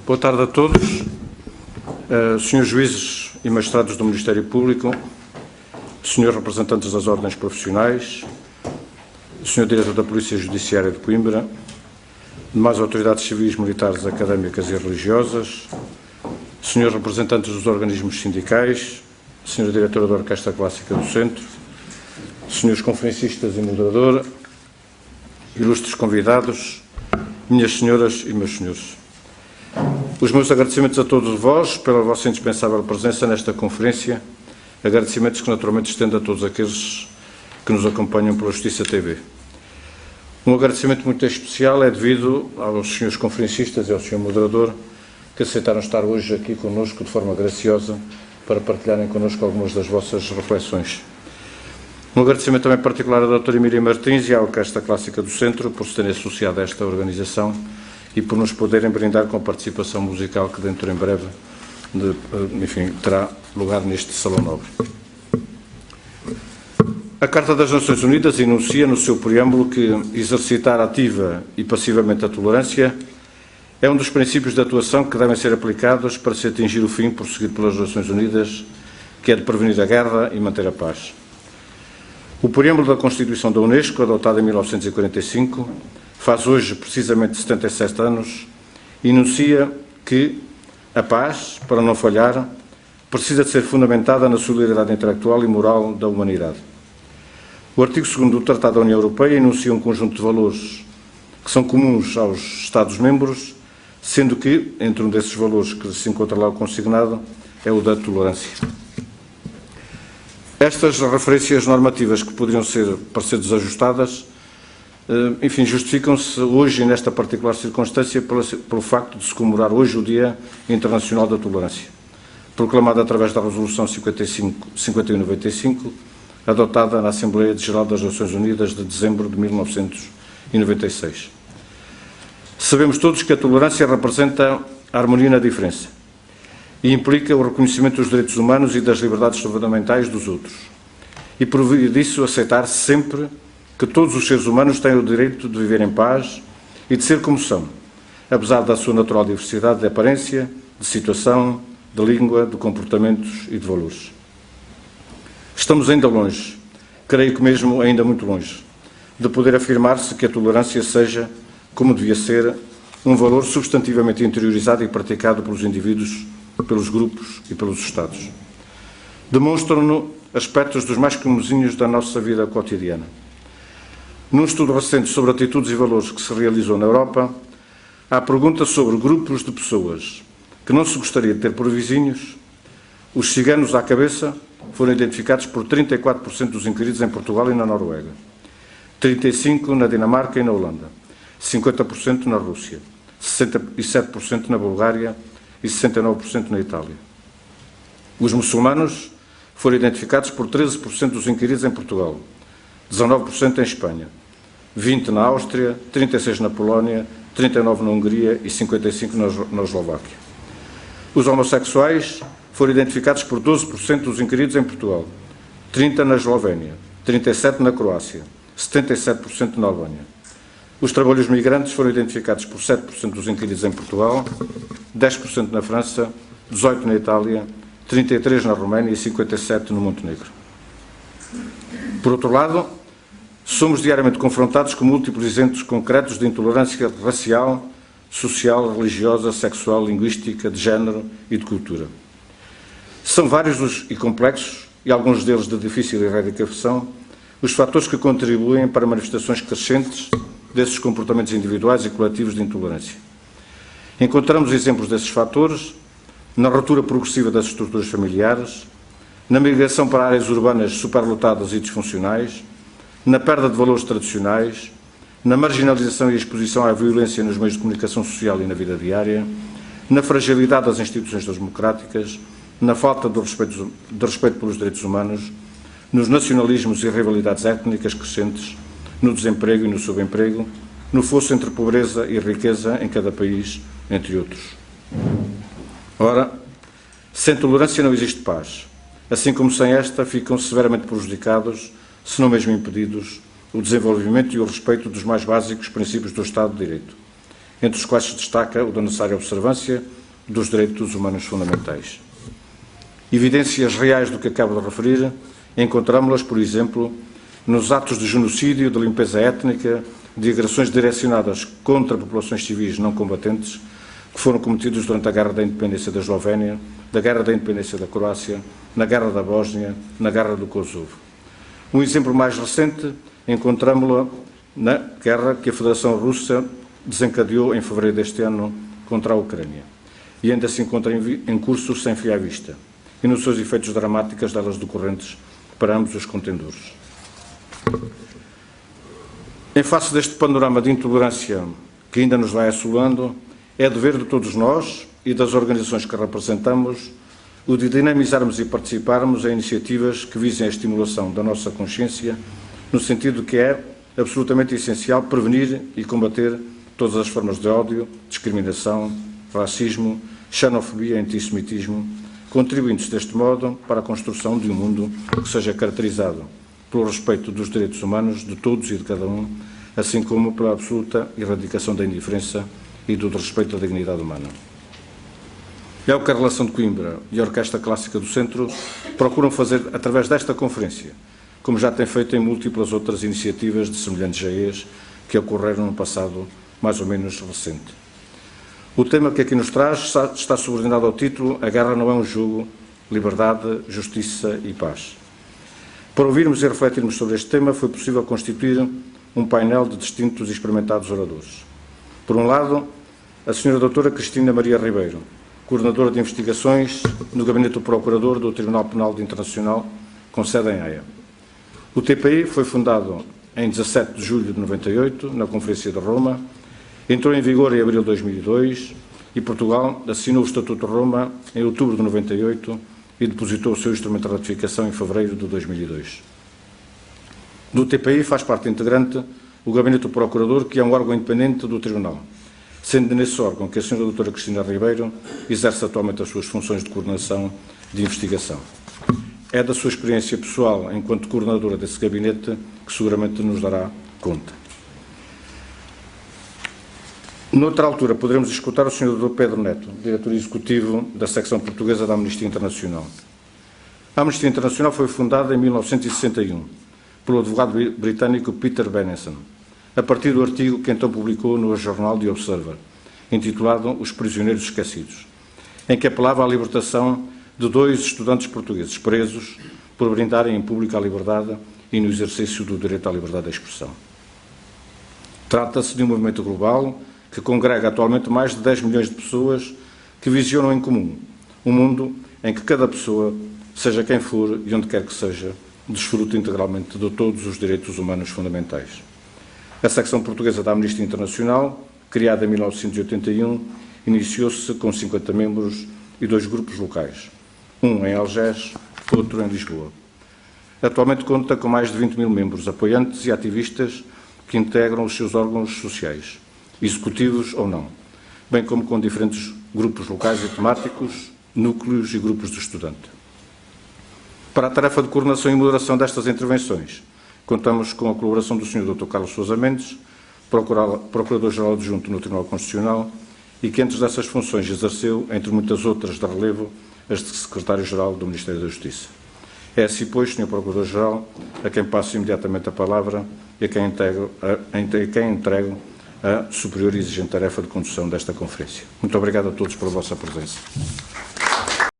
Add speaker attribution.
Speaker 1: Boa tarde a todos. Senhores juízes e magistrados do Ministério Público, senhores representantes das ordens profissionais, senhor diretor da Polícia Judiciária de Coimbra, demais autoridades civis, militares, académicas e religiosas, senhores representantes dos organismos sindicais, senhora diretora da Orquestra Clássica do Centro, senhores conferencistas e moderador, ilustres convidados, minhas senhoras e meus senhores. Os meus agradecimentos a todos vós pela vossa indispensável presença nesta conferência, agradecimentos que naturalmente estendo a todos aqueles que nos acompanham pela Justiça TV. Um agradecimento muito especial é devido aos senhores conferencistas e ao senhor moderador que aceitaram estar hoje aqui connosco de forma graciosa para partilharem connosco algumas das vossas reflexões. Um agradecimento também particular à doutora Miriam Martins e à Orquestra Clássica do Centro por se terem associado a esta organização e por nos poderem brindar com a participação musical que dentro em breve, terá lugar neste Salão Nobre. A Carta das Nações Unidas enuncia no seu preâmbulo que exercitar ativa e passivamente a tolerância é um dos princípios de atuação que devem ser aplicados para se atingir o fim prosseguido pelas Nações Unidas, que é de prevenir a guerra e manter a paz. O preâmbulo da Constituição da Unesco, adotada em 1945, faz hoje precisamente 77 anos, e enuncia que a paz, para não falhar, precisa de ser fundamentada na solidariedade intelectual e moral da humanidade. O artigo 2º do Tratado da União Europeia enuncia um conjunto de valores que são comuns aos Estados-membros, sendo que, entre um desses valores que se encontra lá consignado, é o da tolerância. Estas referências normativas que poderiam parecer desajustadas, justificam-se hoje, nesta particular circunstância, pelo facto de se comemorar hoje o Dia Internacional da Tolerância, proclamado através da Resolução 5195, adotada na Assembleia Geral das Nações Unidas de dezembro de 1996. Sabemos todos que a tolerância representa a harmonia na diferença e implica o reconhecimento dos direitos humanos e das liberdades fundamentais dos outros. E por via disso aceitar sempre que todos os seres humanos têm o direito de viver em paz e de ser como são, apesar da sua natural diversidade de aparência, de situação, de língua, de comportamentos e de valores. Estamos ainda longe, creio que mesmo ainda muito longe, de poder afirmar-se que a tolerância seja, como devia ser, um valor substantivamente interiorizado e praticado pelos indivíduos, pelos grupos e pelos Estados. Demonstram-no aspectos dos mais comuzinhos da nossa vida cotidiana. Num estudo recente sobre atitudes e valores que se realizou na Europa, há pergunta sobre grupos de pessoas que não se gostaria de ter por vizinhos. Os ciganos à cabeça foram identificados por 34% dos inquiridos em Portugal e na Noruega, 35% na Dinamarca e na Holanda, 50% na Rússia, 67% na Bulgária e 69% na Itália. Os muçulmanos foram identificados por 13% dos inquiridos em Portugal, 19% em Espanha, 20% na Áustria, 36% na Polónia, 39% na Hungria e 55% na Eslováquia. Os homossexuais foram identificados por 12% dos inquiridos em Portugal, 30% na Eslovénia, 37% na Croácia, 77% na Albânia. Os trabalhadores migrantes foram identificados por 7% dos inquiridos em Portugal, 10% na França, 18% na Itália, 33% na Roménia e 57% no Montenegro. Por outro lado, somos diariamente confrontados com múltiplos exemplos concretos de intolerância racial, social, religiosa, sexual, linguística, de género e de cultura. São vários e complexos, e alguns deles de difícil erradicação, os fatores que contribuem para manifestações crescentes desses comportamentos individuais e coletivos de intolerância. Encontramos exemplos desses fatores na ruptura progressiva das estruturas familiares, na migração para áreas urbanas superlotadas e disfuncionais, na perda de valores tradicionais, na marginalização e exposição à violência nos meios de comunicação social e na vida diária, na fragilidade das instituições democráticas, na falta de respeito pelos direitos humanos, nos nacionalismos e rivalidades étnicas crescentes, no desemprego e no subemprego, no fosso entre pobreza e riqueza em cada país, entre outros. Ora, sem tolerância não existe paz, assim como sem esta ficam severamente prejudicados, se não mesmo impedidos, o desenvolvimento e o respeito dos mais básicos princípios do Estado de Direito, entre os quais se destaca o da necessária observância dos direitos humanos fundamentais. Evidências reais do que acabo de referir encontramos-las, por exemplo, nos atos de genocídio, de limpeza étnica, de agressões direcionadas contra populações civis não combatentes que foram cometidos durante a Guerra da Independência da Eslovénia, da Guerra da Independência da Croácia, na Guerra da Bósnia, na Guerra do Kosovo. Um exemplo mais recente encontramos-lo na guerra que a Federação Russa desencadeou em fevereiro deste ano contra a Ucrânia e ainda se encontra em curso sem fim à vista e nos seus efeitos dramáticos delas decorrentes para ambos os contendores. Em face deste panorama de intolerância que ainda nos vai assolando, é dever de todos nós e das organizações que representamos o de dinamizarmos e participarmos em iniciativas que visem a estimulação da nossa consciência, no sentido que é absolutamente essencial prevenir e combater todas as formas de ódio, discriminação, racismo, xenofobia e antissemitismo, contribuindo deste modo para a construção de um mundo que seja caracterizado pelo respeito dos direitos humanos de todos e de cada um, assim como pela absoluta erradicação da indiferença e do respeito à dignidade humana. É o que a Relação de Coimbra e a Orquestra Clássica do Centro procuram fazer através desta conferência, como já tem feito em múltiplas outras iniciativas de semelhantes GEs que ocorreram no passado mais ou menos recente. O tema que aqui nos traz está subordinado ao título A Guerra não é um jogo, liberdade, justiça e paz. Para ouvirmos e refletirmos sobre este tema, foi possível constituir um painel de distintos e experimentados oradores. Por um lado, a Sra. Doutora Cristina Maria Ribeiro, coordenadora de investigações no Gabinete do Procurador do Tribunal Penal Internacional, com sede em Haia. O TPI foi fundado em 17 de julho de 98, na Conferência de Roma, entrou em vigor em abril de 2002 e Portugal assinou o Estatuto de Roma em outubro de 98 e depositou o seu instrumento de ratificação em fevereiro de 2002. Do TPI faz parte integrante o Gabinete do Procurador, que é um órgão independente do Tribunal, sendo nesse órgão que a Sra. Doutora Cristina Ribeiro exerce atualmente as suas funções de coordenação de investigação. É da sua experiência pessoal enquanto coordenadora desse gabinete que seguramente nos dará conta. Noutra altura, poderemos escutar o Sr. Dr. Pedro Neto, diretor executivo da secção portuguesa da Amnistia Internacional. A Amnistia Internacional foi fundada em 1961 pelo advogado britânico Peter Benenson, a partir do artigo que então publicou no jornal The Observer, intitulado Os Prisioneiros Esquecidos, em que apelava à libertação de 2 estudantes portugueses presos por brindarem em público à liberdade e no exercício do direito à liberdade de expressão. Trata-se de um movimento global que congrega atualmente mais de 10 milhões de pessoas que visionam em comum um mundo em que cada pessoa, seja quem for e onde quer que seja, desfruta integralmente de todos os direitos humanos fundamentais. A secção portuguesa da Amnistia Internacional, criada em 1981, iniciou-se com 50 membros e 2 grupos locais, um em Algés, outro em Lisboa. Atualmente conta com mais de 20 mil membros, apoiantes e ativistas que integram os seus órgãos sociais, executivos ou não, bem como com diferentes grupos locais e temáticos, núcleos e grupos de estudante. Para a tarefa de coordenação e moderação destas intervenções, contamos com a colaboração do Sr. Dr. Carlos Sousa Mendes, Procurador-Geral Adjunto no Tribunal Constitucional e que antes dessas funções exerceu, entre muitas outras de relevo, as de Secretário-Geral do Ministério da Justiça. É assim, pois, Sr. Procurador-Geral, a quem passo imediatamente a palavra e a quem entrego a superior e exigente tarefa de condução desta conferência. Muito obrigado a todos pela vossa presença.